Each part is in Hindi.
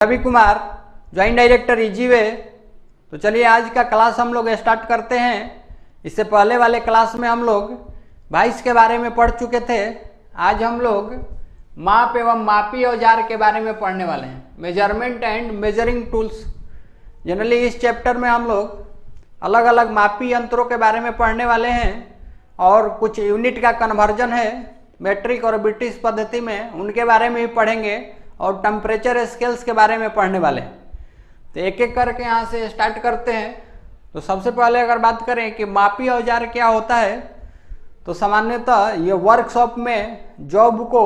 Ravi Kumar, joint director Easyway. तो चलिए आज का क्लास हम लोग स्टार्ट करते हैं। इससे पहले वाले क्लास में हम लोग वाइस के बारे में पढ़ चुके थे। आज हम लोग माप एवं मापी औजार के बारे में पढ़ने वाले हैं, measurement and measuring tools. Generally इस चैप्टर में हम लोग अलग अलग मापी यंत्रों के बारे में पढ़ने वाले हैं और कुछ यूनिट का कन्वर्जन है मेट्रिक और ब्रिटिश पद्धति में, उनके बारे में भी पढ़ेंगे और टेम्परेचर स्केल्स के बारे में पढ़ने वाले हैं। तो एक एक करके यहाँ से स्टार्ट करते हैं। तो सबसे पहले अगर बात करें कि मापी औजार क्या होता है, तो सामान्यतः ये वर्कशॉप में जॉब को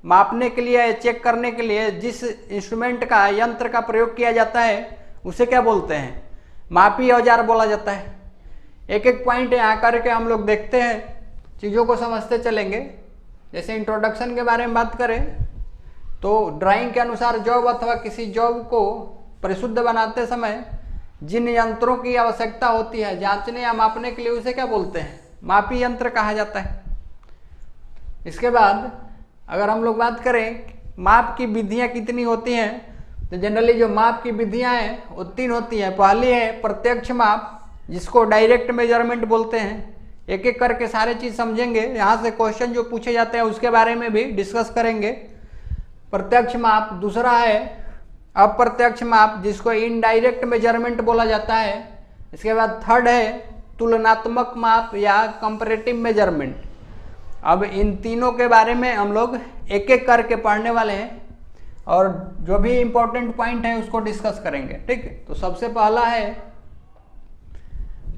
मापने के लिए, चेक करने के लिए जिस इंस्ट्रूमेंट का, यंत्र का प्रयोग किया जाता है उसे क्या बोलते हैं, मापी औजार बोला जाता है। एक एक पॉइंट यहाँ करके हम लोग देखते हैं, चीज़ों को समझते चलेंगे। जैसे इंट्रोडक्शन के बारे में बात करें तो ड्राइंग के अनुसार जॉब अथवा किसी जॉब को परिशुद्ध बनाते समय जिन यंत्रों की आवश्यकता होती है जांचने या मापने के लिए, उसे क्या बोलते हैं, मापी यंत्र कहा जाता है। इसके बाद अगर हम लोग बात करें माप की विधियां कितनी होती हैं, तो जनरली जो माप की विधियां हैं वो 3 होती हैं। पहली है प्रत्यक्ष माप, जिसको डायरेक्ट मेजरमेंट बोलते हैं। एक एक करके सारे चीज समझेंगे, यहाँ से क्वेश्चन जो पूछे जाते हैं उसके बारे में भी डिस्कस करेंगे। प्रत्यक्ष माप। दूसरा है अप्रत्यक्ष माप, जिसको इनडायरेक्ट मेजरमेंट बोला जाता है। इसके बाद थर्ड है तुलनात्मक माप या कंपैरेटिव मेजरमेंट। अब इन तीनों के बारे में हम लोग एक एक करके पढ़ने वाले हैं और जो भी इंपॉर्टेंट पॉइंट है उसको डिस्कस करेंगे, ठीक है। तो सबसे पहला है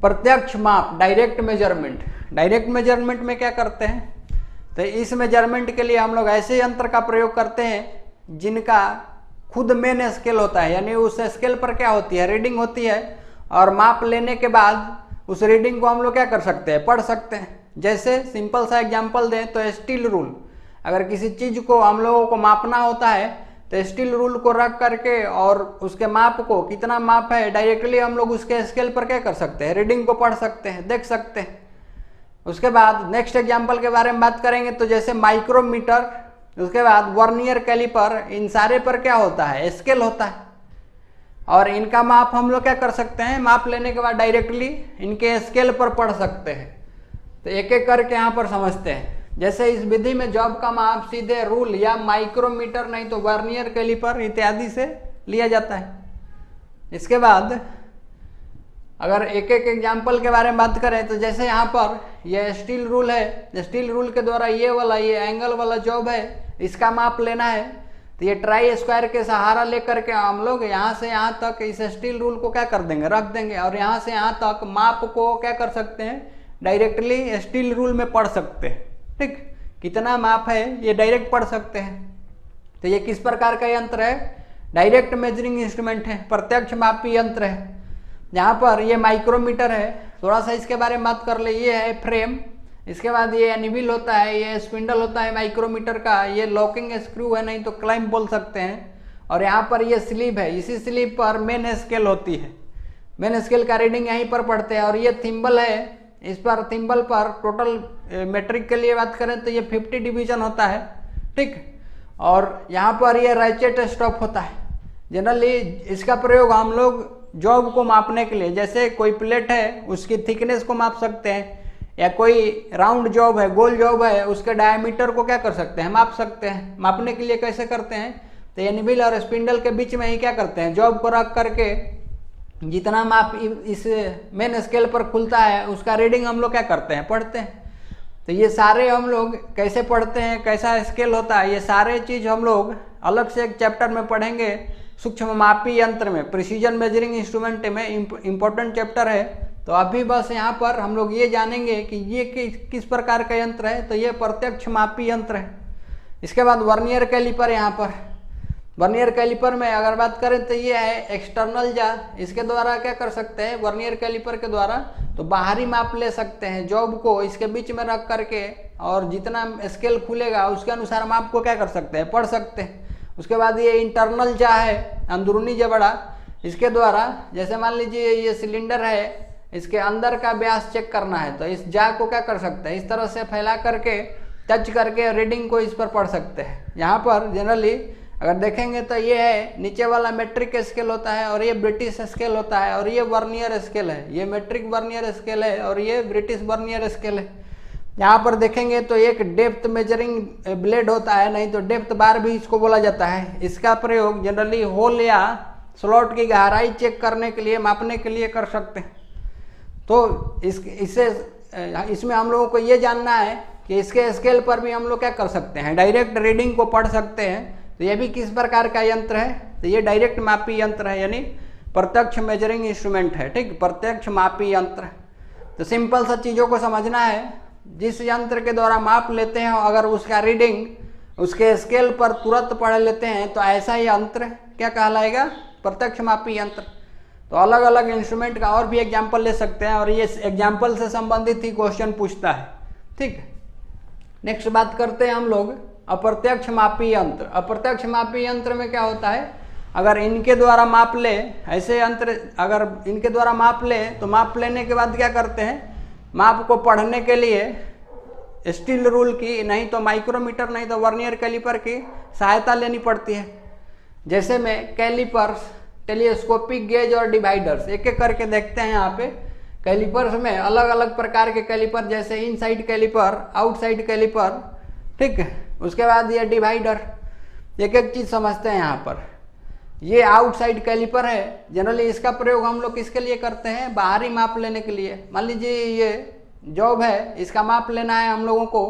प्रत्यक्ष माप, डायरेक्ट मेजरमेंट। डायरेक्ट मेजरमेंट में क्या करते हैं, तो इस मेजरमेंट के लिए हम लोग ऐसे यंत्र का प्रयोग करते हैं जिनका खुद मेन स्केल होता है, यानी उस स्केल पर क्या होती है, रीडिंग होती है, और माप लेने के बाद उस रीडिंग को हम लोग क्या कर सकते हैं, पढ़ सकते हैं। जैसे सिंपल सा एग्जांपल दें तो स्टील रूल। अगर किसी चीज को हम लोगों को मापना होता है तो स्टील रूल को रख करके और उसके माप को, कितना माप है, डायरेक्टली हम लोग उसके स्केल पर क्या कर सकते हैं, रीडिंग को पढ़ सकते हैं, देख सकते हैं। उसके बाद नेक्स्ट एग्जांपल के बारे में बात करेंगे तो जैसे माइक्रोमीटर, उसके बाद वर्नियर कैलिपर, इन सारे पर क्या होता है, स्केल होता है। और इनका माप हम लोग क्या कर सकते हैं, माप लेने के बाद डायरेक्टली इनके स्केल पर पढ़ सकते हैं। तो एक एक करके यहाँ पर समझते हैं। जैसे इस विधि में जॉब का माप सीधे रूल या माइक्रोमीटर नहीं तो वर्नियर कैलिपर इत्यादि से लिया जाता है। इसके बाद अगर एक एक एग्जाम्पल के बारे में बात करें तो जैसे यहाँ पर यह स्टील रूल है, स्टील रूल के द्वारा ये एंगल वाला जॉब है, इसका माप लेना है। तो ये ट्राई स्क्वायर के सहारा लेकर के हम लोग यहाँ से यहाँ तक इस स्टील रूल को क्या कर देंगे, रख देंगे, और यहाँ से यहाँ तक माप को क्या कर सकते हैं, डायरेक्टली स्टील रूल में पढ़ सकते हैं, ठीक। कितना माप है ये डायरेक्ट पढ़ सकते हैं। तो ये किस प्रकार का यंत्र है, डायरेक्ट मेजरिंग इंस्ट्रूमेंट है, प्रत्यक्ष मापी यंत्र है। यहाँ पर ये माइक्रोमीटर है, थोड़ा सा इसके बारे में बात कर ले। ये है फ्रेम, इसके बाद ये एनिविल होता है, ये स्पिंडल होता है माइक्रोमीटर का, ये लॉकिंग स्क्रू है, नहीं तो क्लैंप बोल सकते हैं। और यहाँ पर ये स्लीव है, इसी स्लीव पर मेन स्केल होती है, मेन स्केल का रीडिंग यहीं पर पढ़ते हैं। और ये थिम्बल है, इस पर थिम्बल पर टोटल मेट्रिक के लिए बात करें तो ये 50 डिवीजन होता है, ठीक। और यहाँ पर ये रैचेट स्टॉप होता है। जनरली इसका प्रयोग हम लोग जॉब को मापने के लिए, जैसे कोई प्लेट है उसकी थिकनेस को माप सकते हैं, या कोई राउंड जॉब है, गोल जॉब है, उसके डायमीटर को क्या कर सकते हैं, माप सकते हैं। मापने के लिए कैसे करते हैं, तो एनिविल और स्पिंडल के बीच में ही क्या करते हैं, जॉब को रख करके जितना माप इस मेन स्केल पर खुलता है उसका रीडिंग हम लोग क्या करते हैं, पढ़ते हैं। तो ये सारे हम लोग कैसे पढ़ते हैं, कैसा स्केल होता है, ये सारे चीज हम लोग अलग से एक चैप्टर में पढ़ेंगे, सूक्ष्म मापी यंत्र में, प्रिसीजन मेजरिंग इंस्ट्रूमेंट में इम्पोर्टेंट चैप्टर है। तो अभी बस यहाँ पर हम लोग ये जानेंगे कि ये किस प्रकार का यंत्र है, तो ये प्रत्यक्ष मापी यंत्र है। इसके बाद वर्नियर कैलिपर। यहाँ पर वर्नियर कैलिपर में अगर बात करें तो ये है एक्सटर्नल जार, इसके द्वारा क्या कर सकते हैं, वर्नियर कैलिपर के द्वारा तो बाहरी माप ले सकते हैं, जॉब को इसके बीच में रख करके, और जितना स्केल खुलेगा उसके अनुसार माप को क्या कर सकते हैं, पढ़ सकते हैं। उसके बाद ये इंटरनल जा है, अंदरूनी जबड़ा, इसके द्वारा जैसे मान लीजिए ये सिलेंडर है, इसके अंदर का व्यास चेक करना है तो इस जा को क्या कर सकते हैं, इस तरह से फैला करके टच करके रीडिंग को इस पर पढ़ सकते हैं। यहाँ पर जनरली अगर देखेंगे तो ये है नीचे वाला मेट्रिक स्केल होता है और ये ब्रिटिश स्केल होता है और ये वर्नियर स्केल है। ये मेट्रिक वर्नियर स्केल है और ये ब्रिटिश वर्नियर स्केल है। यहाँ पर देखेंगे तो एक डेप्थ मेजरिंग ब्लेड होता है, नहीं तो डेप्थ बार भी इसको बोला जाता है। इसका प्रयोग जनरली होल या स्लॉट की गहराई चेक करने के लिए, मापने के लिए कर सकते हैं। तो इसमें हम लोगों को ये जानना है कि इसके स्केल पर भी हम लोग क्या कर सकते हैं, डायरेक्ट रीडिंग को पढ़ सकते हैं। तो ये भी किस प्रकार का यंत्र है, तो ये डायरेक्ट मापी यंत्र है, यानी प्रत्यक्ष मेजरिंग इंस्ट्रूमेंट है। ठीक, प्रत्यक्ष मापी यंत्र। तो सिंपल सा चीज़ों को समझना है, जिस यंत्र के द्वारा माप लेते हैं अगर उसका रीडिंग उसके स्केल पर तुरंत पढ़ लेते हैं तो ऐसा यंत्र क्या कहलाएगा, प्रत्यक्ष मापी यंत्र। तो अलग अलग इंस्ट्रूमेंट का और भी एग्जाम्पल ले सकते हैं और ये एग्जाम्पल से संबंधित ही क्वेश्चन पूछता है। ठीक, नेक्स्ट बात करते हैं हम लोग अप्रत्यक्ष मापी यंत्र। अप्रत्यक्ष मापी यंत्र में क्या होता है, अगर इनके द्वारा माप ले, ऐसे यंत्र अगर इनके द्वारा माप ले तो माप लेने के बाद क्या करते हैं, माप को पढ़ने के लिए स्टील रूल की, नहीं तो माइक्रोमीटर, नहीं तो वर्नियर कैलिपर की सहायता लेनी पड़ती है। जैसे में कैलिपर्स, टेलीस्कोपिक गेज और डिवाइडर्स, एक एक करके देखते हैं। यहाँ पे कैलिपर्स में अलग अलग प्रकार के कैलिपर, जैसे इनसाइड कैलिपर, आउटसाइड कैलिपर। ठीक है, उसके बाद ये डिवाइडर। एक एक चीज़ समझते हैं। यहाँ पर ये आउटसाइड कैलिपर है, जनरली इसका प्रयोग हम लोग किसके लिए करते हैं, बाहरी माप लेने के लिए। मान लीजिए ये जॉब है, इसका माप लेना है हम लोगों को,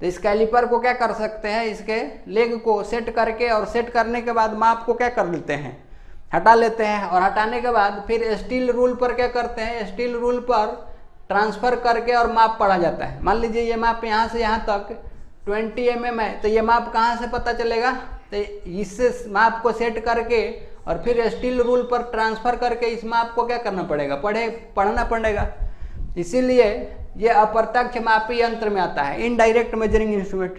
तो इस कैलिपर को क्या कर सकते हैं, इसके लेग को सेट करके, और सेट करने के बाद माप को क्या कर लेते हैं, हटा लेते हैं। और हटाने के बाद फिर स्टील रूल पर क्या करते हैं, स्टील रूल पर ट्रांसफर करके और माप पढ़ा जाता है। मान लीजिए ये माप यहाँ से यहाँ तक 20 mm है, तो ये माप कहाँ से पता चलेगा, तो इससे माप को सेट करके और फिर स्टील रूल पर ट्रांसफर करके इस माप को क्या करना पड़ेगा, पढ़ना पड़ेगा। इसीलिए ये अप्रत्यक्ष मापी यंत्र में आता है, इनडायरेक्ट मेजरिंग इंस्ट्रूमेंट।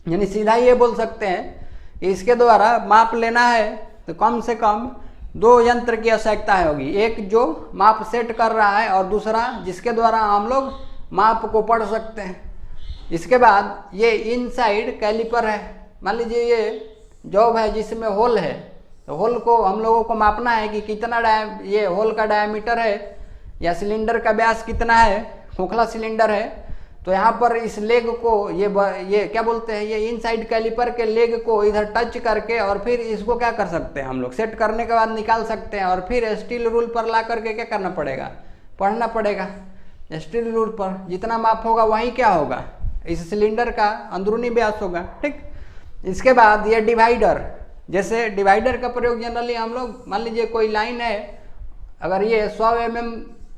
यानी सीधा ये बोल सकते हैं कि इसके द्वारा माप लेना है तो कम से कम दो यंत्र की आवश्यकता होगी, एक जो माप सेट कर रहा है और दूसरा जिसके द्वारा हम लोग माप को पढ़ सकते हैं। इसके बाद ये इनसाइड कैलिपर है। मान लीजिए ये जॉब है जिसमें होल है, तो होल को हम लोगों को मापना है कि कितना ये होल का डायमीटर है या सिलेंडर का व्यास कितना है, खोखला सिलेंडर है। तो यहाँ पर इस लेग को ये क्या बोलते हैं, ये इनसाइड कैलिपर के लेग को इधर टच करके और फिर इसको क्या कर सकते हैं हम लोग, सेट करने के बाद निकाल सकते हैं। और फिर स्टील रूल पर ला करके क्या करना पड़ेगा, पढ़ना पड़ेगा। स्टील रूल पर जितना माप होगा वही क्या होगा, इस सिलेंडर का अंदरूनी व्यास होगा। ठीक, इसके बाद ये डिवाइडर। जैसे डिवाइडर का प्रयोग जनरली हम लोग, मान लीजिए कोई लाइन है, अगर ये 100 mm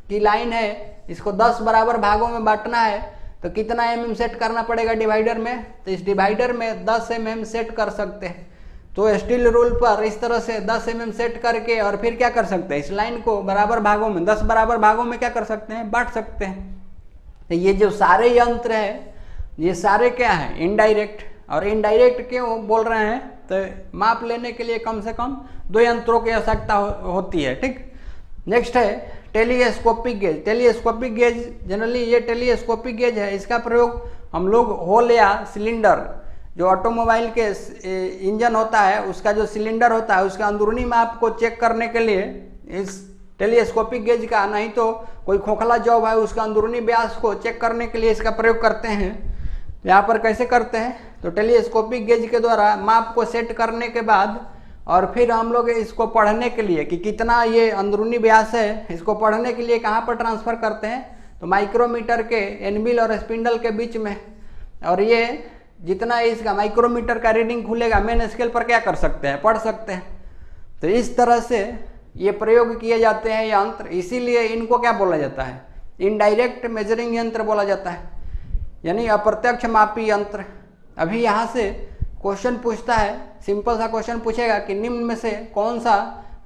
की लाइन है, इसको 10 बराबर भागों में बांटना है, तो कितना mm सेट करना पड़ेगा डिवाइडर में, तो इस डिवाइडर में 10 mm सेट कर सकते हैं। तो स्टील रूल पर इस तरह से 10 mm सेट करके और फिर क्या कर सकते हैं, इस लाइन को बराबर भागों में, 10 बराबर भागों में क्या कर सकते हैं, बांट सकते हैं। तो ये जो सारे यंत्र हैं ये सारे क्या है, इनडायरेक्ट। और इनडायरेक्ट क्यों बोल रहे हैं, तो माप लेने के लिए कम से कम दो यंत्रों की आवश्यकता होती है। ठीक, नेक्स्ट है telescopic gauge. Telescopic gauge generally ये टेलीस्कोपिक गेज है, इसका प्रयोग हम लोग होल या सिलेंडर, जो ऑटोमोबाइल के इंजन होता है उसका जो सिलेंडर होता है उसका अंदरूनी माप को चेक करने के लिए इस टेलीस्कोपिक गेज का, नहीं तो कोई खोखला जॉब है उसका अंदरूनी व्यास को चेक करने के लिए इसका प्रयोग करते हैं। यहाँ पर कैसे करते हैं, तो टेलीस्कोपिक गेज के द्वारा माप को सेट करने के बाद और फिर हम लोग इसको पढ़ने के लिए कि कितना ये अंदरूनी व्यास है, इसको पढ़ने के लिए कहाँ पर ट्रांसफ़र करते हैं, तो माइक्रोमीटर के एनविल और स्पिंडल के बीच में। और ये जितना इसका माइक्रोमीटर का रीडिंग खुलेगा मेन स्केल पर क्या कर सकते हैं, पढ़ सकते हैं। तो इस तरह से ये प्रयोग किए जाते हैं यंत्र, इसीलिए इनको क्या बोला जाता है, इनडायरेक्ट मेजरिंग यंत्र बोला जाता है, यानी अप्रत्यक्ष मापी यंत्र। अभी यहाँ से क्वेश्चन पूछता है, सिंपल सा क्वेश्चन पूछेगा कि निम्न में से कौन सा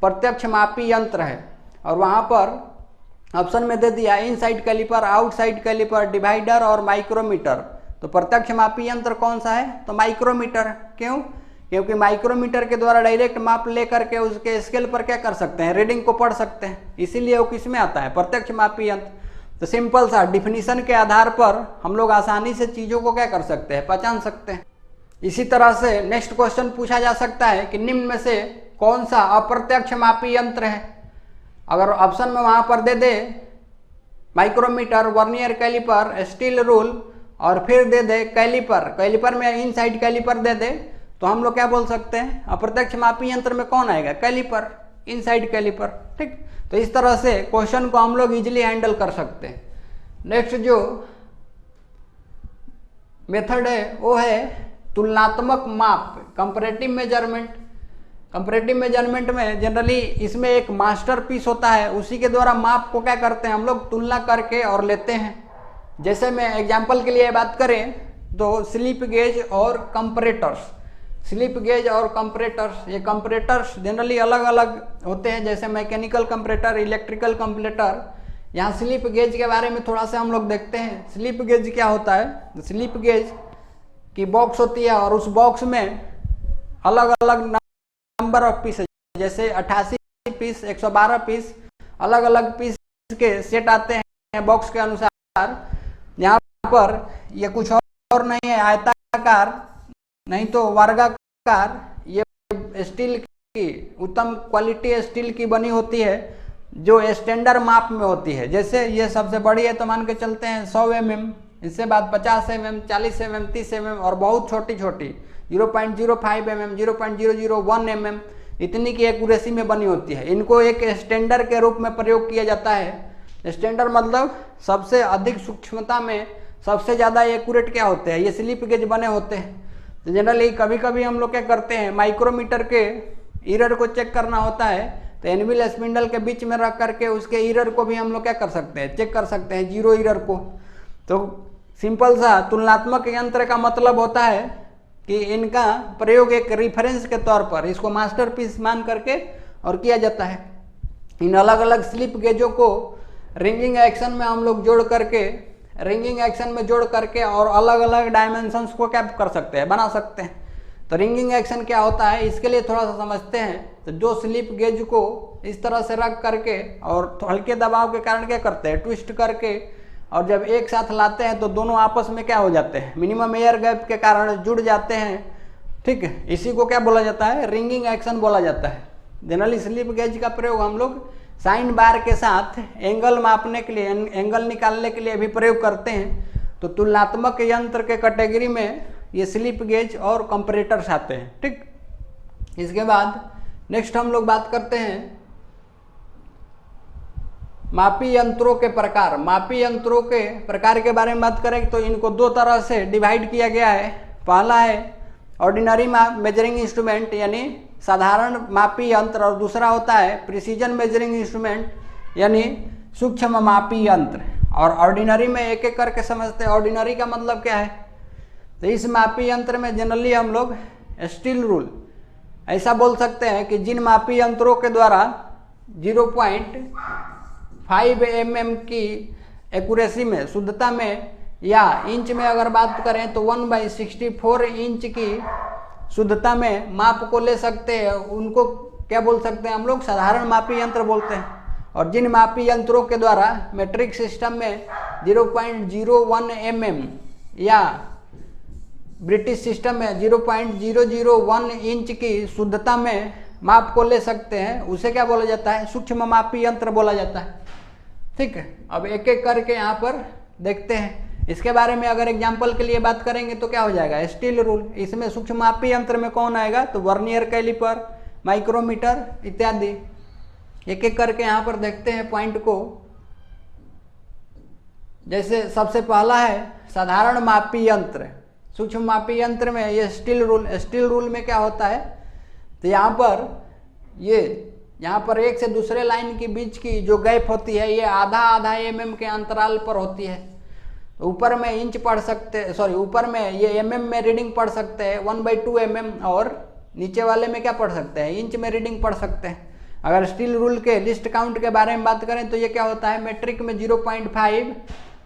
प्रत्यक्ष मापी यंत्र है, और वहाँ पर ऑप्शन में दे दिया inside caliper, outside caliper, divider और माइक्रोमीटर। तो प्रत्यक्ष मापी यंत्र कौन सा है, तो माइक्रोमीटर। क्यों, क्योंकि माइक्रोमीटर के द्वारा डायरेक्ट माप ले करके उसके स्केल पर क्या कर सकते हैं, रीडिंग को पढ़ सकते हैं, इसीलिए वो किस में आता है, प्रत्यक्ष मापी यंत्र। तो सिंपल सा डिफिनीशन के आधार पर हम लोग आसानी से चीज़ों को क्या कर सकते हैं, पहचान सकते हैं। इसी तरह से नेक्स्ट क्वेश्चन पूछा जा सकता है कि निम्न में से कौन सा अप्रत्यक्ष मापी यंत्र है। अगर ऑप्शन में वहां पर दे दे micrometer, vernier caliper, steel rule और फिर दे दे कैलिपर, कैलिपर में इनसाइड कैलिपर दे दे, तो हम लोग क्या बोल सकते हैं, अप्रत्यक्ष मापी यंत्र में कौन आएगा, कैलिपर, इनसाइड कैलिपर। ठीक, तो इस तरह से क्वेश्चन को हम लोग इजीली हैंडल कर सकते हैं। नेक्स्ट जो मेथड है वो है तुलनात्मक माप, कंपैरेटिव मेजरमेंट। कंपैरेटिव मेजरमेंट में जनरली इसमें एक मास्टर पीस होता है, उसी के द्वारा माप को क्या करते हैं हम लोग, तुलना करके और लेते हैं। जैसे मैं एग्जांपल के लिए बात करें तो स्लिप गेज और कंपैरेटर्स, स्लिप गेज और कंपैरेटर्स, ये कंपैरेटर्स जनरली अलग अलग होते हैं, जैसे मैकेनिकल कंपैरेटर, इलेक्ट्रिकल कंपैरेटर। यहाँ स्लिप गेज के बारे में थोड़ा सा हम लोग देखते हैं। स्लिप गेज क्या होता है, स्लिप गेज की बॉक्स होती है और उस बॉक्स में अलग अलग नंबर ऑफ पीस, जैसे 88 पीस, 112 पीस, अलग अलग पीस के सेट आते हैं बॉक्स के अनुसार। यहाँ पर ये कुछ और नहीं है, आयताकार नहीं तो वर्गाकार, ये स्टील की उत्तम क्वालिटी स्टील की बनी होती है जो स्टैंडर्ड माप में होती है। जैसे ये सबसे बड़ी है तो मान के चलते हैं 100 mm, इससे बाद 50 mm, 40 mm, 30 mm और बहुत छोटी छोटी 0.05 mm, 0.001 mm इतनी की एक्यूरेसी में बनी होती है। इनको एक स्टैंडर्ड के रूप में प्रयोग किया जाता है। स्टैंडर्ड मतलब सबसे अधिक सूक्ष्मता में सबसे ज़्यादा एक्यूरेट क्या होते हैं, ये स्लिप गेज बने होते हैं। तो जनरली कभी कभी हम लोग क्या करते हैं, माइक्रोमीटर के एरर को चेक करना होता है तो एनविल स्पिंडल के बीच में रख करके उसके एरर को भी हम लोग क्या कर सकते हैं, चेक कर सकते हैं, जीरो एरर को। तो सिंपल सा तुलनात्मक यंत्र का मतलब होता है कि इनका प्रयोग एक रेफरेंस के तौर पर इसको मास्टरपीस मान करके और किया जाता है। इन अलग अलग स्लिप गेजों को रिंगिंग एक्शन में हम लोग जोड़ करके, रिंगिंग एक्शन में जोड़ करके और अलग अलग डायमेंशंस को क्या कर सकते हैं, बना सकते हैं। तो रिंगिंग एक्शन क्या होता है इसके लिए थोड़ा सा समझते हैं। तो जो स्लिप गेज को इस तरह से रख करके और हल्के दबाव के कारण क्या करते हैं, ट्विस्ट करके, और जब एक साथ लाते हैं तो दोनों आपस में क्या हो जाते हैं, मिनिमम एयर गैप के कारण जुड़ जाते हैं। ठीक है, इसी को क्या बोला जाता है, रिंगिंग एक्शन बोला जाता है। जनरली स्लिप गेज का प्रयोग हम लोग साइन बार के साथ एंगल मापने के लिए, एंगल निकालने के लिए भी प्रयोग करते हैं। तो तुलनात्मक यंत्र के कैटेगरी में ये स्लिप गेज और कंपैरेटर्स आते हैं। ठीक, इसके बाद नेक्स्ट हम लोग बात करते हैं मापी यंत्रों के प्रकार। मापी यंत्रों के प्रकार के बारे में बात करें तो इनको दो तरह से डिवाइड किया गया है। पहला है ऑर्डिनरी मेजरिंग इंस्ट्रूमेंट यानी साधारण मापी यंत्र, और दूसरा होता है प्रिसीजन मेजरिंग इंस्ट्रूमेंट यानी सूक्ष्म मापी यंत्र। और ऑर्डिनरी में एक एक करके समझते हैं। ऑर्डिनरी का मतलब क्या है, तो इस मापी यंत्र में जनरली हम लोग स्टील रूल ऐसा बोल सकते हैं कि जिन मापी यंत्रों के द्वारा 0.5 mm की एक्यूरेसी में, शुद्धता में, या इंच में अगर बात करें तो 1/64 इंच की शुद्धता में माप को ले सकते हैं, उनको क्या बोल सकते हैं हम लोग, साधारण मापी यंत्र बोलते हैं। और जिन मापी यंत्रों के द्वारा मेट्रिक सिस्टम में 0.01 mm या ब्रिटिश सिस्टम में 0.001 इंच की शुद्धता में माप को ले सकते हैं, उसे क्या बोला जाता है, सूक्ष्म मापी यंत्र बोला जाता है। ठीक है, अब एक एक करके यहाँ पर देखते हैं। इसके बारे में अगर एग्जांपल के लिए बात करेंगे तो क्या हो जाएगा, स्टील रूल। इसमें सूक्ष्म मापी यंत्र में कौन आएगा, तो वर्नियर कैलिपर, माइक्रोमीटर इत्यादि। एक एक करके यहाँ पर देखते हैं पॉइंट को। जैसे सबसे पहला है साधारण मापी यंत्र। सूक्ष्म मापी यंत्र में ये स्टील रूल, स्टील रूल में क्या होता है, तो यहाँ पर एक से दूसरे लाइन के बीच की जो गैप होती है ये आधा mm के अंतराल पर होती है। ऊपर में इंच पढ़ सकते, ऊपर में ये mm में रीडिंग पढ़ सकते हैं 1/2 mm, और नीचे वाले में क्या पढ़ सकते हैं, इंच में रीडिंग पढ़ सकते हैं। अगर स्टील रूल के लिस्ट काउंट के बारे में बात करें तो ये क्या होता है, मेट्रिक में 0.5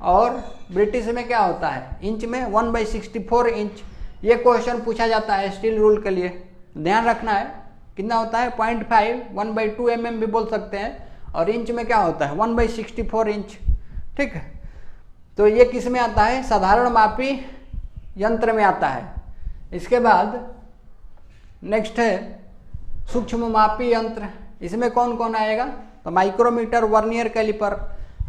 और ब्रिटिश में क्या होता है, इंच में 1/64 इंच। ये क्वेश्चन पूछा जाता है स्टील रूल के लिए, ध्यान रखना है कितना होता है, 0.5, 1/2 mm भी बोल सकते हैं, और इंच में क्या होता है 1/64 इंच। ठीक है, तो ये किस में आता है, साधारण मापी यंत्र में आता है। इसके बाद नेक्स्ट है सूक्ष्म मापी यंत्र। इसमें कौन कौन आएगा? तो माइक्रोमीटर, वर्नियर कैलिपर।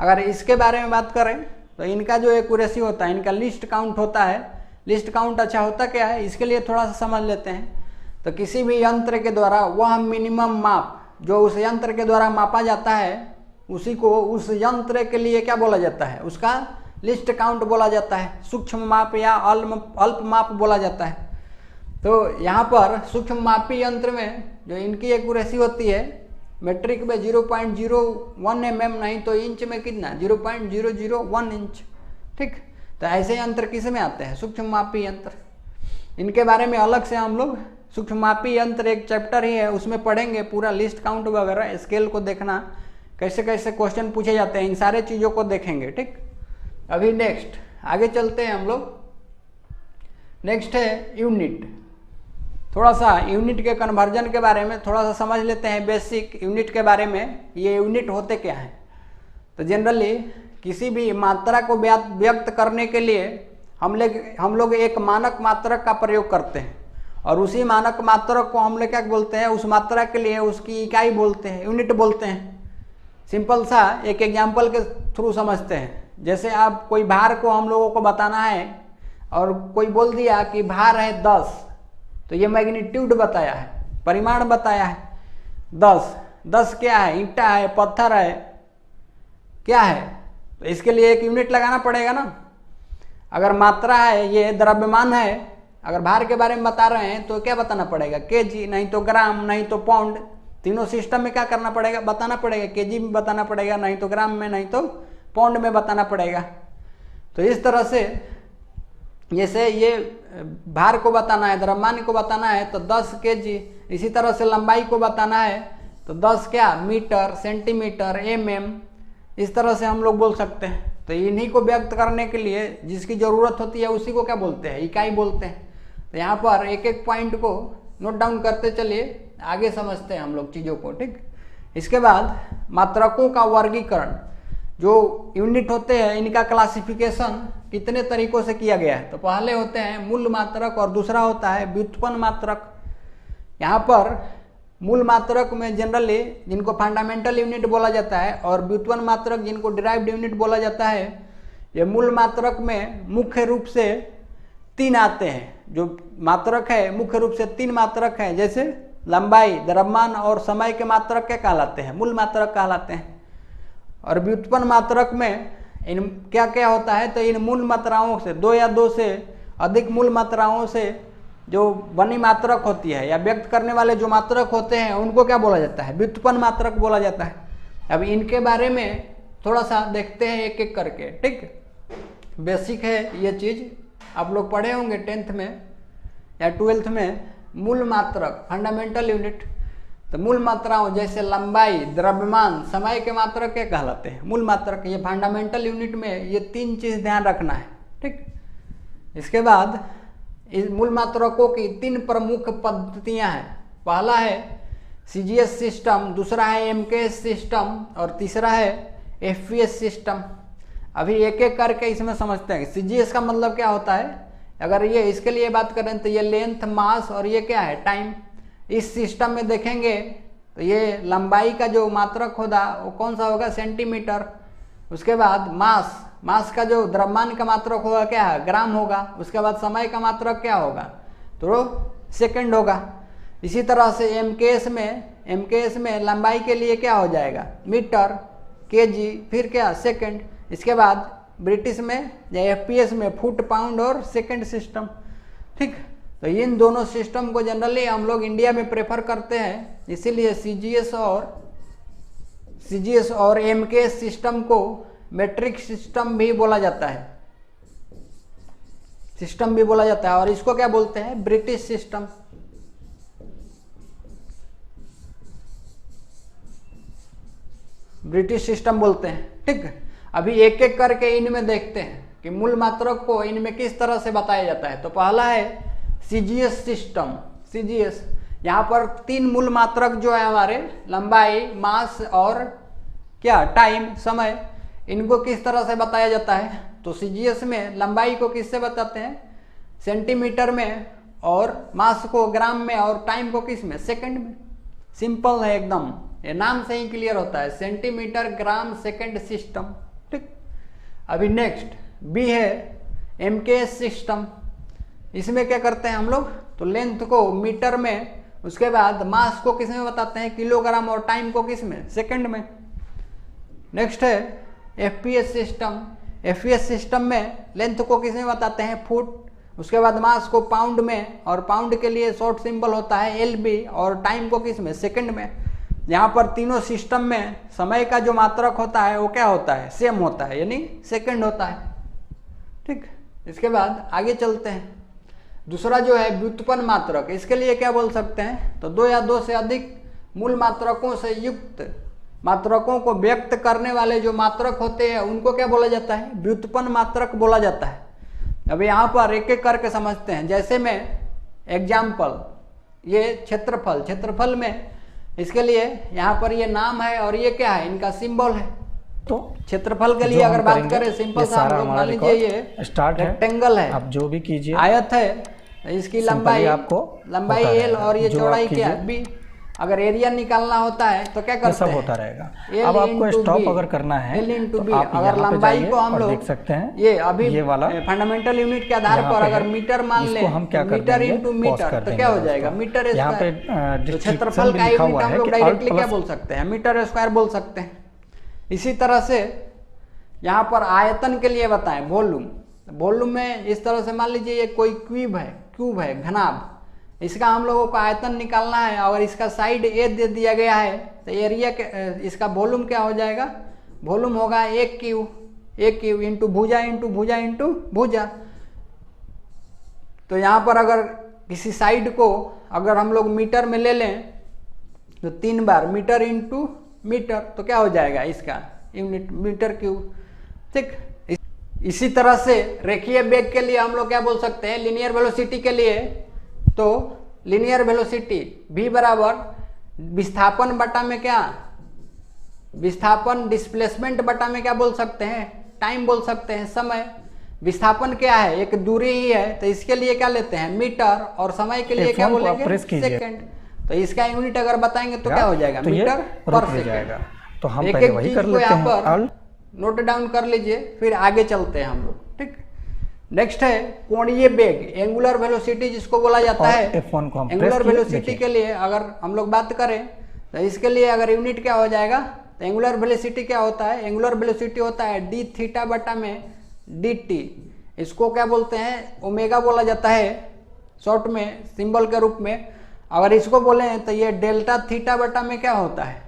अगर इसके बारे में बात करें तो इनका जो एक्यूरेसी होता है, इनका लिस्ट काउंट होता है। लिस्ट काउंट अच्छा होता क्या है, इसके लिए थोड़ा सा समझ लेते हैं। तो किसी भी यंत्र के द्वारा वह मिनिमम माप जो उस यंत्र के द्वारा मापा जाता है, उसी को उस यंत्र के लिए क्या बोला जाता है? उसका लिस्ट काउंट बोला जाता है, सूक्ष्म माप या अल्प माप बोला जाता है। तो यहाँ पर सूक्ष्म मापी यंत्र में जो इनकी एक्यूरेसी होती है, मेट्रिक में 0.01 mm, नहीं तो इंच में कितना 0.001 इंच। ठीक, तो ऐसे यंत्र किस में आते हैं? सूक्ष्म मापी यंत्र। इनके बारे में अलग से हम लोग सूक्ष्म मापी यंत्र एक चैप्टर ही है, उसमें पढ़ेंगे पूरा लिस्ट काउंट वगैरह, स्केल को देखना, कैसे कैसे क्वेश्चन पूछे जाते हैं, इन सारे चीज़ों को देखेंगे। ठीक, अभी नेक्स्ट आगे चलते हैं हम लोग। नेक्स्ट है यूनिट। थोड़ा सा यूनिट के कन्वर्जन के बारे में थोड़ा सा समझ लेते हैं, बेसिक यूनिट के बारे में। ये यूनिट होते क्या हैं? तो जनरली किसी भी मात्रा को व्यक्त करने के लिए हम लोग एक मानक मात्रक का प्रयोग करते हैं, और उसी मानक मात्रक को हम लोग क्या बोलते हैं? उस मात्रा के लिए उसकी इकाई बोलते हैं, यूनिट बोलते हैं। सिंपल सा एक एग्जाम्पल के थ्रू समझते हैं। जैसे आप कोई भार को हम लोगों को बताना है और कोई बोल दिया कि भार है 10, तो ये मैग्नीट्यूड बताया है, परिमाण बताया है 10 क्या है? ईंटा है, पत्थर है, क्या है? तो इसके लिए एक यूनिट लगाना पड़ेगा ना। अगर मात्रा है, ये द्रव्यमान है, अगर भार के बारे में बता रहे हैं तो क्या बताना पड़ेगा? केजी, नहीं तो ग्राम, नहीं तो पाउंड। तीनों सिस्टम में क्या करना पड़ेगा? बताना पड़ेगा। केजी में बताना पड़ेगा, नहीं तो ग्राम में, नहीं तो पाउंड में बताना पड़ेगा। तो इस तरह से जैसे ये भार को बताना है, द्रव्यमान को बताना है तो 10 केजी। इसी तरह से लंबाई को बताना है तो 10 क्या? मीटर, सेंटीमीटर, mm, इस तरह से हम लोग बोल सकते हैं। तो इन्हीं को व्यक्त करने के लिए जिसकी ज़रूरत होती है उसी को क्या बोलते हैं? इकाई बोलते हैं। तो यहाँ पर एक एक पॉइंट को नोट डाउन करते चलिए, आगे समझते हैं हम लोग चीज़ों को। ठीक, इसके बाद मात्रकों का वर्गीकरण। जो यूनिट होते हैं इनका क्लासिफिकेशन कितने तरीकों से किया गया है? तो पहले होते हैं मूल मात्रक और दूसरा होता है व्युत्पन्न मात्रक। यहाँ पर मूल मात्रक में जनरली जिनको फंडामेंटल यूनिट बोला जाता है और व्युत्पन्न मात्रक जिनको डिराइव्ड यूनिट बोला जाता है, ये मूल मात्रक में मुख्य रूप से 3 आते हैं। जो मात्रक है मुख्य रूप से 3 मात्रक हैं, जैसे लंबाई, द्रव्यमान और समय के मात्रक क्या कहलाते हैं? मूल मात्रक कहलाते हैं। और व्युत्पन्न मात्रक में इन क्या क्या होता है? तो इन मूल मात्राओं से 2 या 2 से अधिक मूल मात्राओं से जो बनी मात्रक होती है या व्यक्त करने वाले जो मात्रक होते हैं उनको क्या बोला जाता है? व्युत्पन्न मात्रक बोला जाता है। अब इनके बारे में थोड़ा सा देखते हैं एक एक करके। ठीक, बेसिक है ये चीज़, आप लोग पढ़े होंगे 10th में या 12th में। मूल मात्रक, फंडामेंटल यूनिट। तो मूल मात्राओं जैसे लंबाई, द्रव्यमान, समय के मात्रक क्या कहलाते हैं? मूल मात्रक। ये फंडामेंटल यूनिट में ये 3 चीज़ ध्यान रखना है। ठीक, इसके बाद इस मूल मात्रकों की 3 प्रमुख पद्धतियां हैं। पहला है CGS सिस्टम, दूसरा है MKS सिस्टम और तीसरा है FPS सिस्टम। अभी एक एक करके इसमें समझते हैं। CGS का मतलब क्या होता है? अगर ये इसके लिए बात करें तो ये लेंथ, मास और ये क्या है? टाइम। इस सिस्टम में देखेंगे तो ये लंबाई का जो मात्रक होगा वो कौन सा होगा? सेंटीमीटर। उसके बाद मास का जो द्रव्यमान का मात्रक होगा क्या है? ग्राम होगा। उसके बाद समय का मात्रक क्या होगा? तो सेकंड होगा। इसी तरह से MKS में लंबाई के लिए क्या हो जाएगा? मीटर, केजी, फिर क्या? सेकंड। इसके बाद ब्रिटिश में या FPS में फुट, पाउंड और सेकंड सिस्टम। ठीक, तो इन दोनों सिस्टम को जनरली हम लोग इंडिया में प्रेफर करते हैं, इसीलिए CGS और MKS सिस्टम को मेट्रिक सिस्टम भी बोला जाता है। सिस्टम भी बोला जाता है। और इसको क्या बोलते हैं? British system. ब्रिटिश सिस्टम बोलते हैं। ठीक, अभी एक एक करके इनमें देखते हैं कि मूल मात्रक को इनमें किस तरह से बताया जाता है। तो पहला है CGS सिस्टम। CGS, यहाँ पर 3 मूल मात्रक जो है हमारे, लंबाई, मास और क्या? टाइम, समय, इनको किस तरह से बताया जाता है? तो CGS में लंबाई को किससे बताते हैं? सेंटीमीटर में और मास को ग्राम में और टाइम को किस में, सेकंड में। सिंपल है एकदम, ये नाम से ही क्लियर होता है, सेंटीमीटर ग्राम सेकंड सिस्टम। ठीक, अभी नेक्स्ट बी है एमकेएस सिस्टम। इसमें क्या करते हैं हम लोग, तो लेंथ को मीटर में, उसके बाद मास को किस में बताते हैं, किलोग्राम, और टाइम को किस में, सेकंड में। नेक्स्ट है एफपीएस सिस्टम। एफपीएस सिस्टम में लेंथ को किस में बताते हैं, फुट, उसके बाद मास को पाउंड में, और पाउंड के लिए शॉर्ट सिंबल होता है एलबी, और टाइम को किस में, सेकंड में। यहाँ पर तीनों सिस्टम में समय का जो मात्रक होता है वो क्या होता है, सेम होता है, यानी सेकंड होता है। ठीक, इसके बाद आगे चलते हैं। दूसरा जो है व्युत्पन्न मात्रक, इसके लिए क्या बोल सकते हैं, तो दो या दो से अधिक मूल मात्रकों से युक्त मात्रकों को व्यक्त करने वाले जो मात्रक होते हैं उनको क्या बोला जाता है, व्युत्पन्न मात्रक बोला जाता है। अब यहाँ पर एक एक करके समझते हैं। जैसे में एग्जाम्पल, ये क्षेत्रफल, क्षेत्रफल में इसके लिए यहाँ पर ये नाम है और ये क्या है, इनका सिंबल है। तो क्षेत्रफल के लिए अगर बात करें सिंपल सा, हम लोग मान लीजिए ये स्टार्ट रेक्टेंगल है, आप जो भी कीजिए, आयत है, इसकी लंबाई आपको लंबाई एल और ये चौड़ाई क्या है, बी। अगर एरिया निकालना होता है तो क्या करते हैं, सब होता रहेगा। अब आपको स्टॉप अगर करना है एल इंटू बी। आप अगर लंबाई को हम लोग देख सकते हैं, ये अभी ये वाला फंडामेंटल यूनिट के आधार पर अगर मीटर मान लें, हम क्या मीटर इंटू मीटर, तो क्या हो जाएगा, मीटर स्क्वायर। क्षेत्रफल का यूनिट हम लोग डायरेक्टली क्या बोल सकते हैं, मीटर स्क्वायर बोल सकते हैं। इसी तरह से यहाँ पर आयतन के लिए बताएं, वॉल्यूम। वॉल्यूम में इस तरह से मान लीजिए ये कोई क्यूब है घनाभ, इसका हम लोगों को आयतन निकालना है। अगर इसका साइड ए दे दिया गया है तो एरिया के, इसका वॉल्यूम क्या हो जाएगा, वॉल्यूम होगा एक क्यू इंटू भुजा इंटू भुजा इंटू भुजा। तो यहाँ पर अगर किसी साइड को अगर हम लोग मीटर में ले लें तो 3 बार मीटर इंटू मीटर, तो क्या हो जाएगा इसका यूनिट, मीटर क्यूब। ठीक, इसी तरह से रेखीय वेग के लिए हम लोग क्या बोल सकते हैं, लीनियर वेलोसिटी के लिए, तो लीनियर वेलोसिटी v बराबर विस्थापन बटा में क्या, विस्थापन डिस्प्लेसमेंट बटा में क्या बोल सकते हैं, टाइम बोल सकते हैं, समय। विस्थापन क्या है, एक दूरी ही है, तो इसके लिए क्या लेते हैं, मीटर, और समय के लिए क्या बोलेंगे, सेकंड। तो इसका यूनिट अगर बताएंगे तो क्या हो जाएगा, मीटर पर सेकंड। तो हम एक पहले एक वही चीज कर को लेते यहाँ हैं, पर नोट डाउन कर लीजिए, फिर आगे चलते हैं हम लोग। ठीक, नेक्स्ट है कोणीय वेग, एंगुलर वेलोसिटी जिसको बोला जाता है। एंगुलर वेलोसिटी के लिए अगर हम लोग बात करें तो इसके लिए अगर यूनिट क्या हो जाएगा, तो एंगुलर वेलोसिटी क्या होता है, एंगुलर वेलोसिटी होता है डी थीटा बटा में डी टी। इसको क्या बोलते हैं, ओमेगा बोला जाता है शॉर्ट में सिंबल के रूप में। अगर इसको बोले तो ये डेल्टा थीटा बटा में क्या होता है,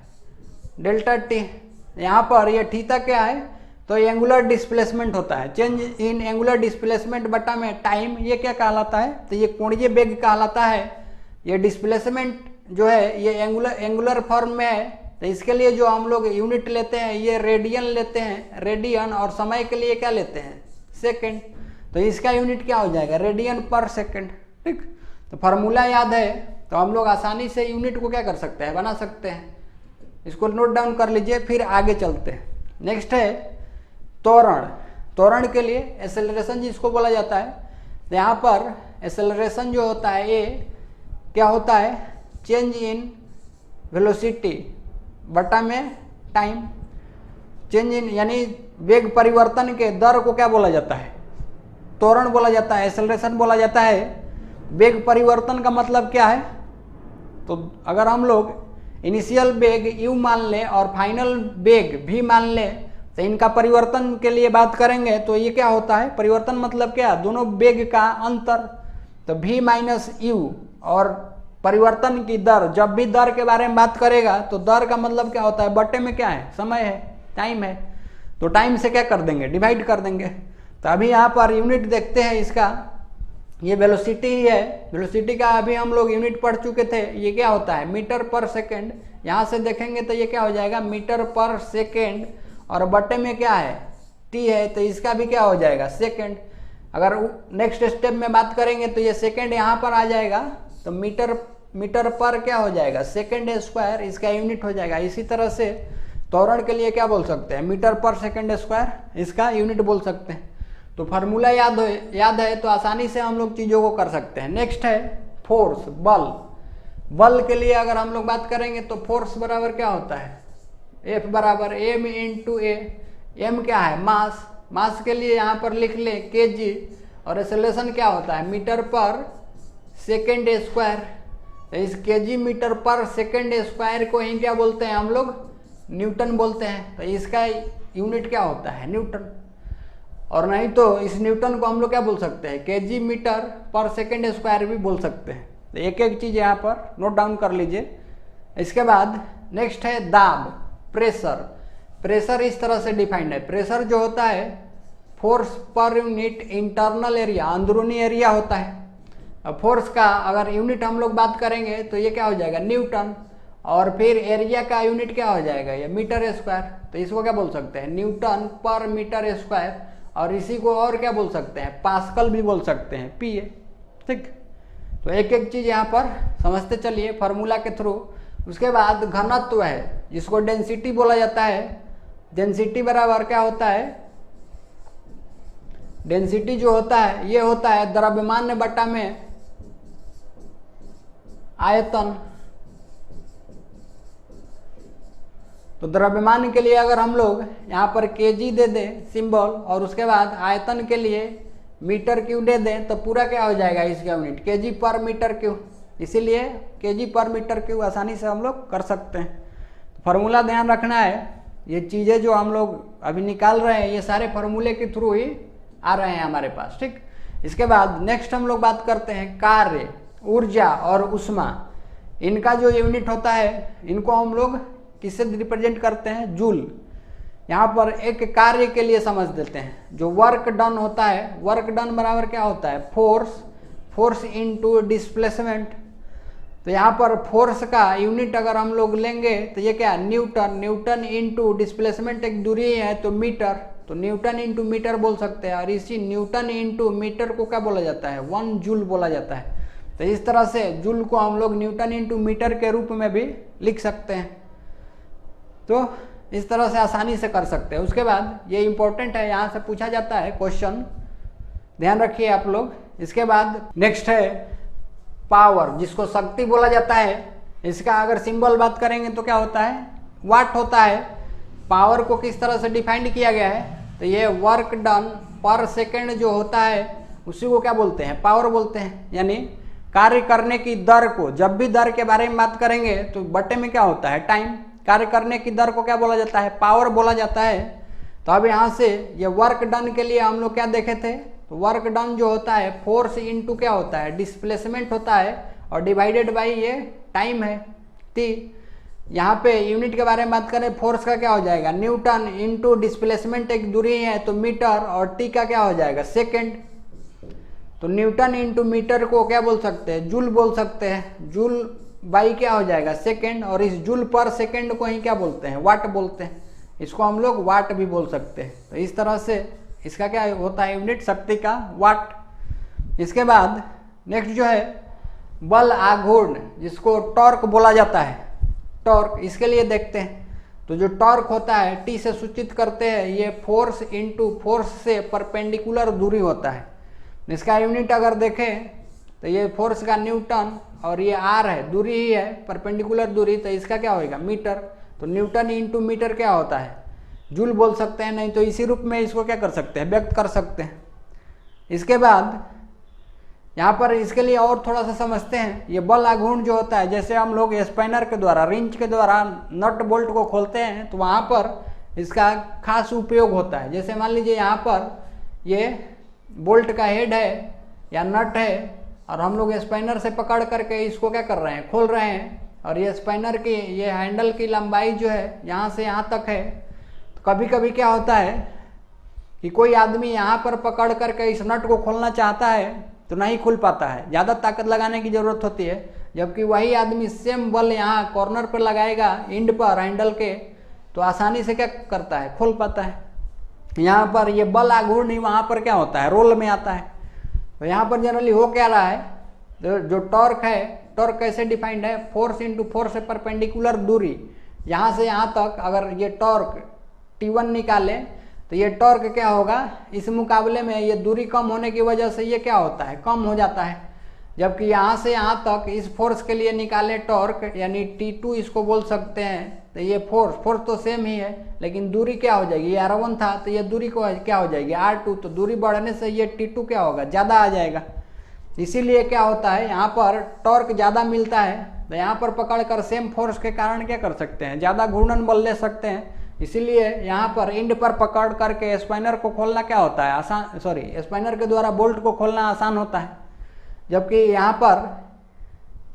डेल्टा टी। यहाँ पर ये थीटा क्या है, तो एंगुलर डिस्प्लेसमेंट होता है, चेंज इन एंगुलर डिस्प्लेसमेंट बटा में टाइम, ये क्या कहलाता है, तो ये कोणीय वेग कहलाता है। ये डिस्प्लेसमेंट जो है ये एंगुलर फॉर्म में है, तो इसके लिए जो हम लोग यूनिट लेते हैं ये रेडियन लेते हैं, रेडियन, और समय के लिए क्या लेते हैं, सेकंड। तो इसका यूनिट क्या हो जाएगा, रेडियन पर सेकंड। ठीक, तो फार्मूला याद है तो हम लोग आसानी से यूनिट को क्या कर सकते हैं, बना सकते हैं। इसको नोट डाउन कर लीजिए, फिर आगे चलते हैं। नेक्स्ट है त्वरण। त्वरण के लिए एक्सेलरेशन जिसको बोला जाता है, तो यहाँ पर एक्सेलरेशन जो होता है ये क्या होता है, चेंज इन वेलोसिटी बटा में टाइम। चेंज इन यानी वेग परिवर्तन के दर को क्या बोला जाता है, त्वरण बोला जाता है, एक्सेलरेशन बोला जाता है। वेग परिवर्तन का मतलब क्या है, तो अगर हम लोग इनिशियल वेग u मान लें और फाइनल वेग v मान लें, तो इनका परिवर्तन के लिए बात करेंगे तो ये क्या होता है, परिवर्तन मतलब क्या, दोनों वेग का अंतर। तो v माइनस यू, और परिवर्तन की दर, जब भी दर के बारे में बात करेगा तो दर का मतलब क्या होता है, बटे में क्या है, समय है, टाइम है। तो टाइम से क्या कर देंगे, डिवाइड कर देंगे। तो अभी यहाँ पर यूनिट देखते हैं इसका, ये वेलोसिटी ही है। वेलोसिटी का अभी हम लोग यूनिट पढ़ चुके थे, ये क्या होता है, मीटर पर सेकेंड। यहाँ से देखेंगे तो ये क्या हो जाएगा, मीटर पर सेकेंड, और बटे में क्या है, टी है, तो इसका भी क्या हो जाएगा, सेकेंड। अगर नेक्स्ट स्टेप में बात करेंगे तो ये सेकेंड यहाँ पर आ जाएगा, तो मीटर पर क्या हो जाएगा, सेकेंड स्क्वायर, इसका यूनिट हो जाएगा। इसी तरह से त्वरण के लिए क्या बोल सकते हैं, मीटर पर सेकेंड स्क्वायर, इसका यूनिट बोल सकते हैं। तो फार्मूला याद है तो आसानी से हम लोग चीज़ों को कर सकते हैं। नेक्स्ट है फोर्स, बल। बल के लिए अगर हम लोग बात करेंगे तो फोर्स बराबर क्या होता है, F बराबर m इंटू ए। एम क्या है, मास। मास के लिए यहाँ पर लिख ले kg, और एक्सेलरेशन क्या होता है, मीटर पर सेकेंड स्क्वायर। तो इस kg मीटर पर सेकेंड स्क्वायर को ही क्या बोलते हैं हम लोग, न्यूटन बोलते हैं। तो इसका यूनिट क्या होता है, न्यूटन। और नहीं तो इस न्यूटन को हम लोग क्या बोल सकते हैं, kg मीटर पर सेकेंड स्क्वायर भी बोल सकते हैं। तो एक एक चीज़ यहाँ पर नोट डाउन कर लीजिए। इसके बाद नेक्स्ट है दाब, प्रेशर। प्रेशर इस तरह से डिफाइंड है, प्रेशर जो होता है force per unit internal area, अंदरूनी एरिया होता है। अब फोर्स का अगर यूनिट हम लोग बात करेंगे तो ये क्या हो जाएगा, न्यूटन, और फिर एरिया का यूनिट क्या हो जाएगा, ये मीटर स्क्वायर। तो इसको क्या बोल सकते हैं, न्यूटन पर मीटर स्क्वायर, और इसी को और क्या बोल सकते हैं, पास्कल भी बोल सकते हैं, पीए। ठीक, तो एक एक चीज़ यहाँ पर समझते चलिए फार्मूला के थ्रू। उसके बाद घनत्व है, जिसको डेंसिटी बोला जाता है। डेंसिटी बराबर क्या होता है, डेंसिटी जो होता है ये होता है द्रव्यमान बटा में आयतन। तो द्रव्यमान के लिए अगर हम लोग यहाँ पर केजी दे दें सिंबल, और उसके बाद आयतन के लिए मीटर क्यूब दे दें, तो पूरा क्या हो जाएगा इसका यूनिट, केजी पर मीटर क्यूब। इसीलिए केजी पर मीटर क्यूब आसानी से हम लोग कर सकते हैं। फार्मूला ध्यान रखना है, ये चीज़ें जो हम लोग अभी निकाल रहे हैं ये सारे फार्मूले के थ्रू ही आ रहे हैं हमारे पास। ठीक, इसके बाद नेक्स्ट हम लोग बात करते हैं कार्य, ऊर्जा और ऊष्मा। इनका जो यूनिट होता है इनको हम लोग किससे रिप्रेजेंट करते हैं, जूल। यहाँ पर एक कार्य के लिए समझ देते हैं, जो वर्क डन होता है, वर्क डन बराबर क्या होता है, फोर्स इनटू डिस्प्लेसमेंट। तो यहाँ पर फोर्स का यूनिट अगर हम लोग लेंगे तो ये क्या है, न्यूटन। न्यूटन इनटू डिस्प्लेसमेंट एक दूरी है तो मीटर, तो न्यूटन इंटू मीटर बोल सकते हैं। और इसी न्यूटन इंटू मीटर को क्या बोला जाता है, 1 जूल बोला जाता है। तो इस तरह से जूल को हम लोग न्यूटन इंटू मीटर के रूप में भी लिख सकते हैं। तो इस तरह से आसानी से कर सकते हैं। उसके बाद ये इंपॉर्टेंट है, यहाँ से पूछा जाता है क्वेश्चन, ध्यान रखिए आप लोग। इसके बाद नेक्स्ट है पावर, जिसको शक्ति बोला जाता है। इसका अगर सिंबल बात करेंगे तो क्या होता है, वाट होता है। पावर को किस तरह से डिफाइंड किया गया है, तो ये वर्क डन पर सेकेंड जो होता है उसी को क्या बोलते हैं, पावर बोलते हैं। यानी कार्य करने की दर को, जब भी दर के बारे में बात करेंगे तो बटे में क्या होता है, टाइम। कार्य करने की दर को क्या बोला जाता है, पावर बोला जाता है। तो अब यहाँ से ये वर्क डन के लिए हम लोग क्या देखे थे, तो वर्क डन जो होता है फोर्स इनटू क्या होता है, डिस्प्लेसमेंट होता है, और डिवाइडेड बाई ये टाइम है टी। यहाँ पे यूनिट के बारे में बात करें, फोर्स का क्या हो जाएगा, न्यूटन इनटू डिस्प्लेसमेंट एक दूरी है तो मीटर, और टी का क्या हो जाएगा, सेकेंड। तो न्यूटन इंटू मीटर को क्या बोल सकते हैं, जूल बोल सकते हैं। जूल बाई क्या हो जाएगा, सेकेंड, और इस जूल पर सेकेंड को ही क्या बोलते हैं, वाट बोलते हैं। इसको हम लोग वाट भी बोल सकते हैं। तो इस तरह से इसका क्या होता है यूनिट, शक्ति का वाट। इसके बाद नेक्स्ट जो है बल आघूर्ण, जिसको टॉर्क बोला जाता है। टॉर्क, इसके लिए देखते हैं तो जो टॉर्क होता है टी से सूचित करते हैं, ये फोर्स इनटू फोर्स से परपेंडिकुलर दूरी होता है। इसका यूनिट अगर देखें तो ये फोर्स का न्यूटन, और ये आर है, दूरी ही है, परपेंडिकुलर दूरी, तो इसका क्या होगा, मीटर। तो न्यूटन इंटू मीटर क्या होता है, जूल बोल सकते हैं, नहीं तो इसी रूप में इसको क्या कर सकते हैं, व्यक्त कर सकते हैं। इसके बाद यहाँ पर इसके लिए और थोड़ा सा समझते हैं। ये बल आघूर्ण जो होता है, जैसे हम लोग स्पाइनर के द्वारा, रिंच के द्वारा नट बोल्ट को खोलते हैं तो वहाँ पर इसका खास उपयोग होता है। जैसे मान लीजिए यहाँ पर ये बोल्ट का हेड है या नट है, और हम लोग स्पाइनर से पकड़ करके इसको क्या कर रहे हैं, खोल रहे हैं, और ये स्पाइनर की ये हैंडल की लंबाई जो है यहाँ से यहाँ तक है। तो कभी कभी क्या होता है कि कोई आदमी यहाँ पर पकड़ करके इस नट को खोलना चाहता है तो नहीं खुल पाता है, ज़्यादा ताकत लगाने की ज़रूरत होती है। जबकि वही आदमी सेम बल यहाँ कॉर्नर पर लगाएगा, इंड पर हैंडल के, तो आसानी से क्या करता है, खोल पाता है। यहाँ पर ये बल आघूर्ण ही वहाँ पर क्या होता है, रोल में आता है। तो यहाँ पर जनरली हो क्या रहा है, तो जो टॉर्क है, टॉर्क कैसे डिफाइंड है, फोर्स इंटू फोर्स से परपेंडिकुलर दूरी, यहाँ से यहाँ तक अगर ये टॉर्क T1 निकालें तो तो ये टॉर्क क्या होगा, इस मुकाबले में ये दूरी कम होने की वजह से ये क्या होता है, कम हो जाता है। जबकि यहाँ से यहाँ तक इस फोर्स के लिए निकाले टॉर्क यानी T2 इसको बोल सकते हैं, तो ये फोर्स तो सेम ही है, लेकिन दूरी क्या हो जाएगी, ये R1 था तो ये दूरी को क्या हो जाएगी R2, तो दूरी बढ़ने से ये T2 क्या होगा, ज़्यादा आ जाएगा। इसीलिए क्या होता है, यहाँ पर टॉर्क ज़्यादा मिलता है, तो यहाँ पर पकड़कर सेम फोर्स के कारण क्या कर सकते हैं, ज़्यादा घूर्णन बल ले सकते हैं। इसीलिए यहाँ पर इंड पर पकड़ करके स्पाइनर को खोलना क्या होता है, आसान, स्पाइनर के द्वारा बोल्ट को खोलना आसान होता है, जबकि यहाँ पर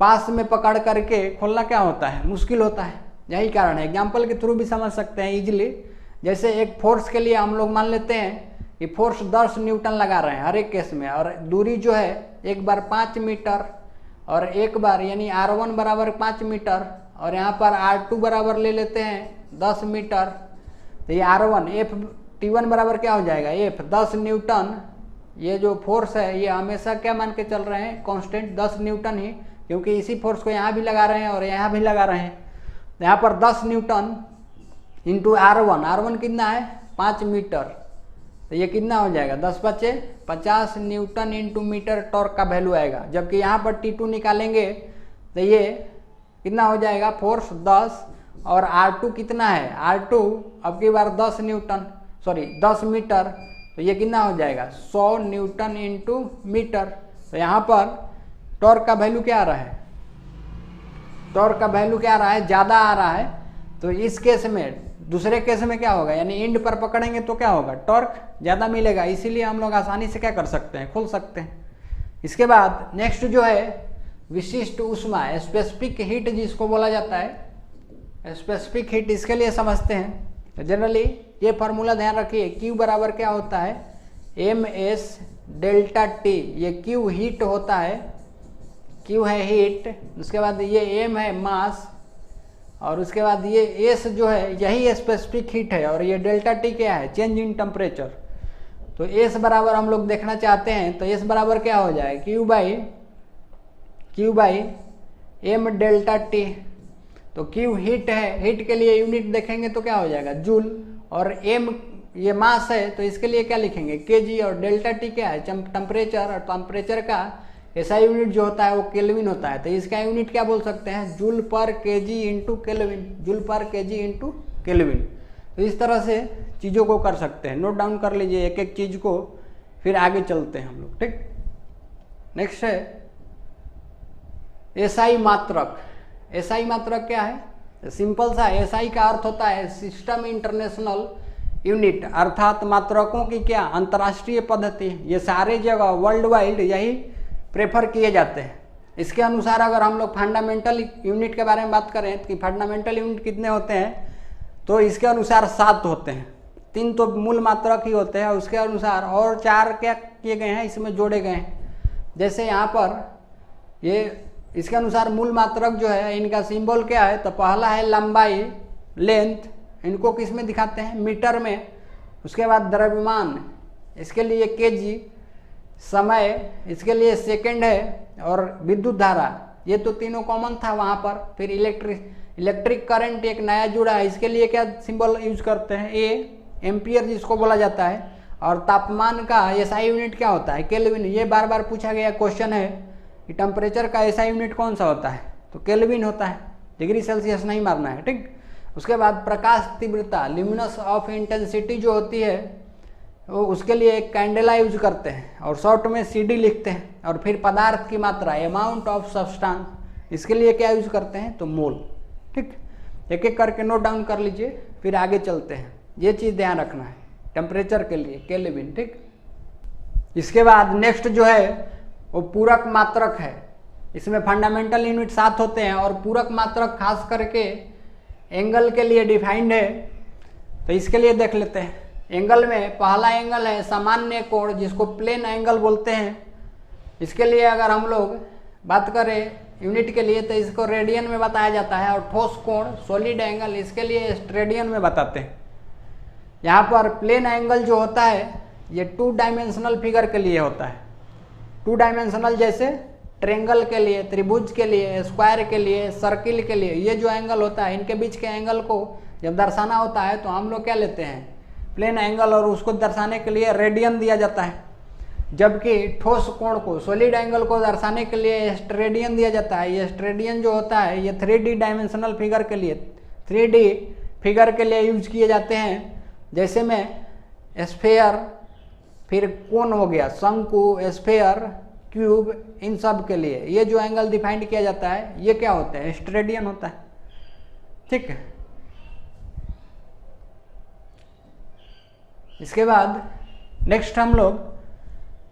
पास में पकड़ करके खोलना क्या होता है, मुश्किल होता है। यही कारण है, एग्जाम्पल के थ्रू भी समझ सकते हैं इजीली। जैसे एक फोर्स के लिए हम लोग मान लेते हैं कि फोर्स 10 न्यूटन लगा रहे हैं हर एक केस में, और दूरी जो है एक बार 5 मीटर और एक बार यानी R1 बराबर 5 मीटर, और यहाँ पर R2 बराबर ले लेते हैं 10 मीटर। तो ये R1 T1 बराबर क्या हो जाएगा, F 10 न्यूटन। ये जो फोर्स है ये हमेशा क्या मान के चल रहे हैं, कांस्टेंट 10 न्यूटन ही, क्योंकि इसी फोर्स को यहाँ भी लगा रहे हैं और यहाँ भी लगा रहे हैं। यहाँ पर 10 न्यूटन इंटू R1 कितना है 5 मीटर, तो ये कितना हो जाएगा 10 बचे 50 न्यूटन इंटू मीटर टॉर्क का वैल्यू आएगा। जबकि यहाँ पर T2 निकालेंगे तो ये कितना हो जाएगा, फोर्स 10 और R2 कितना है, R2 अब की बार 10 मीटर, तो ये कितना हो जाएगा 100 न्यूटन इंटू मीटर। तो यहाँ पर टॉर्क का वैल्यू क्या आ रहा है, टॉर्क का वैल्यू क्या आ रहा है, ज़्यादा आ रहा है। तो इस केस में, दूसरे केस में क्या होगा, यानी इंड पर पकड़ेंगे तो क्या होगा, टॉर्क ज़्यादा मिलेगा। इसीलिए हम लोग आसानी से क्या कर सकते हैं, खोल सकते हैं। इसके बाद नेक्स्ट जो है विशिष्ट ऊष्मा, स्पेसिफिक हीट जिसको बोला जाता है, स्पेसिफिक हीट, इसके लिए समझते हैं। तो जनरली ये फार्मूला ध्यान रखिए, Q बराबर क्या होता है, MS डेल्टा T। ये Q हीट होता है, Q है हीट, उसके बाद ये M है मास, और उसके बाद ये S जो है यही स्पेसिफिक हीट है, और ये डेल्टा T क्या है, चेंज इन टेम्परेचर। तो S बराबर हम लोग देखना चाहते हैं, तो S बराबर क्या हो जाए, Q by M delta T। तो Q हीट है, हीट के लिए यूनिट देखेंगे तो क्या हो जाएगा जूल, और M ये मास है तो इसके लिए क्या लिखेंगे kg, और डेल्टा T क्या है टेम्परेचर, और टेम्परेचर का ऐसा यूनिट जो होता है वो केल्विन होता है। तो इसका यूनिट क्या बोल सकते हैं, जूल पर केजी इंटू केल्विन, जूल पर केजी इंटू केल्विन। तो इस तरह से चीज़ों को कर सकते हैं, नोट डाउन कर लीजिए एक एक चीज़ को, फिर आगे चलते हैं हम लोग, ठीक। नेक्स्ट है एसआई मात्रक। एसआई मात्रक क्या है, सिंपल सा, एसआई का अर्थ होता है सिस्टम इंटरनेशनल यूनिट, अर्थात मात्रकों की क्या अंतर्राष्ट्रीय पद्धति। ये सारे जगह वर्ल्ड वाइड यही प्रेफर किए जाते हैं। इसके अनुसार अगर हम लोग फंडामेंटल यूनिट के बारे में बात करें कि फंडामेंटल यूनिट कितने होते हैं, तो इसके अनुसार 7 होते हैं। 3 तो मूल मात्रक ही होते हैं, उसके अनुसार और 4 क्या किए गए हैं, इसमें जोड़े गए हैं। जैसे यहाँ पर ये इसके अनुसार मूल मात्रक जो है इनका सिंबल क्या है, तो पहला है लंबाई, लेंथ, इनको किस में दिखाते हैं, मीटर में। उसके बाद द्रव्यमान, इसके लिए केजी, समय, इसके लिए सेकंड है, और विद्युत धारा, ये तो तीनों कॉमन था वहाँ पर। फिर इलेक्ट्रिक करंट एक नया जुड़ा है, इसके लिए क्या सिंबल यूज करते हैं, एम्पियर जिसको बोला जाता है। और तापमान का एसआई यूनिट क्या होता है, केल्विन। ये बार बार पूछा गया क्वेश्चन है कि टेम्परेचर का एसआई यूनिट कौन सा होता है, तो केल्विन होता है, डिग्री सेल्सियस नहीं मारना है, ठीक। उसके बाद प्रकाश तीव्रता, ल्यूमिनस ऑफ इंटेंसिटी जो होती है, वो उसके लिए एक कैंडेला यूज करते हैं, और शॉर्ट में CD लिखते हैं। और फिर पदार्थ की मात्रा, अमाउंट ऑफ सब्सटेंस, इसके लिए क्या यूज करते हैं, तो मोल, ठीक। एक एक करके नोट डाउन कर लीजिए, फिर आगे चलते हैं। ये चीज़ ध्यान रखना है टेम्परेचर के लिए, केल्विन, ठीक। इसके बाद नेक्स्ट जो है वो पूरक मात्रक है। इसमें फंडामेंटल यूनिट 7 होते हैं, और पूरक मात्रक खास करके एंगल के लिए डिफाइंड है। तो इसके लिए देख लेते हैं। एंगल में पहला एंगल है सामान्य कोण, जिसको प्लेन एंगल बोलते हैं। इसके लिए अगर हम लोग बात करें यूनिट के लिए, तो इसको रेडियन में बताया जाता है। और ठोस कोण, सॉलिड एंगल, इसके लिए स्ट्रेडियन में बताते हैं। यहाँ पर प्लेन एंगल जो होता है ये 2 डायमेंशनल फिगर के लिए होता है। 2 डायमेंशनल जैसे ट्रेंगल के लिए, त्रिभुज के लिए, स्क्वायर के लिए, सर्किल के लिए, ये जो एंगल होता है इनके बीच के एंगल को जब दर्शाना होता है तो हम लोग क्या लेते हैं, प्लेन एंगल और उसको दर्शाने के लिए रेडियन दिया जाता है, जबकि ठोस कोण को सॉलिड एंगल को दर्शाने के लिए स्ट्रेडियन दिया जाता है। ये स्ट्रेडियन जो होता है ये 3D डायमेंशनल फिगर के लिए 3D फिगर के लिए यूज किए जाते हैं, जैसे में स्फेयर, फिर कोन हो गया, शंकु, स्फेयर, क्यूब, इन सब के लिए ये जो एंगल डिफाइंड किया जाता है ये क्या होता है, स्ट्रेडियन होता है। ठीक है, इसके बाद नेक्स्ट हम लोग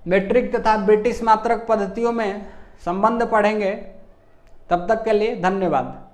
मेट्रिक तथा ब्रिटिश मात्रक पद्धतियों में संबंध पढ़ेंगे। तब तक के लिए धन्यवाद।